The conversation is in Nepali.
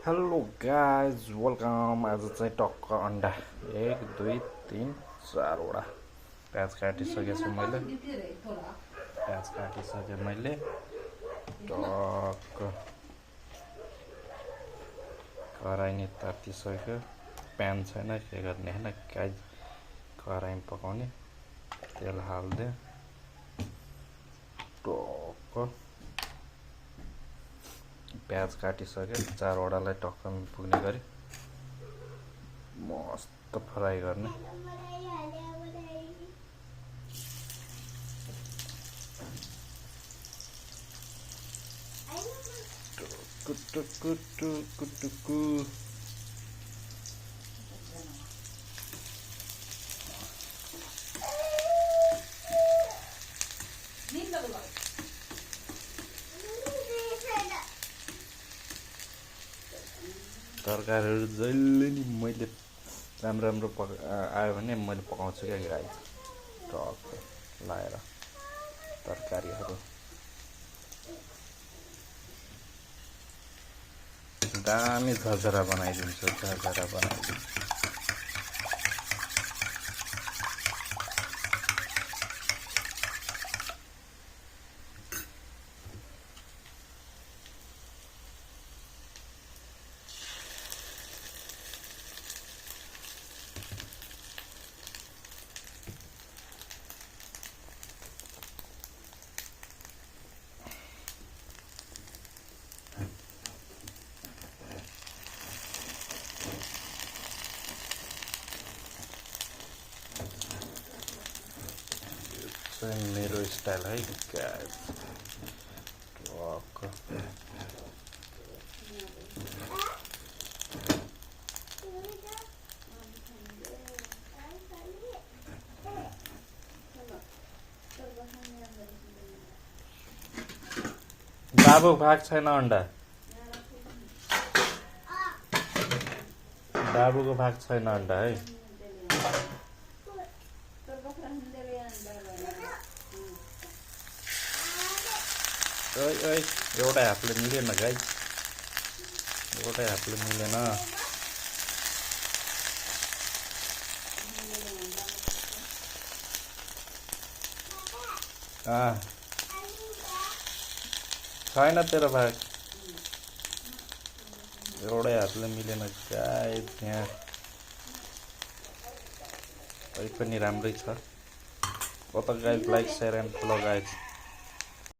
Hello guys welcome. आज चाहिँ टक्क अन्डा 1 2 3 4वटा प्याज काटिसकेको छु मैले। प्याज काटिसकेँ मैले टक्क। कराई नि तातिसक्यो। प्यान छैन के गर्ने होइन गाइज, कराई पकाउने। तेल हाल्दिएँ टक्क। प्याज काटिसक्यो, 4वटालाई टक्क पुग्ने गरी मस्त फ्राई गर्ने। टुकुटुकुटुकुटुकु तरकारीहरू जहिले नि मैले राम्रो आयो भने मैले पकाउँछु क्या गाइज। टक्क लाएर तरकारीहरू दामी झरझरा बनाइदिन्छु। मेरो स्टाइल है गाइस। टक्क बाबु भाग छैन अन्डा। बाबुको भाग छैन अन्डा है। एउटै हातले मिलेन गाइस, एउटै हातले मिलेन। छैन तेरो भाग, एउटै हातले मिलेन गाइस। यहाँ पनि राम्रै छ। हो त guys, like share and follow guys.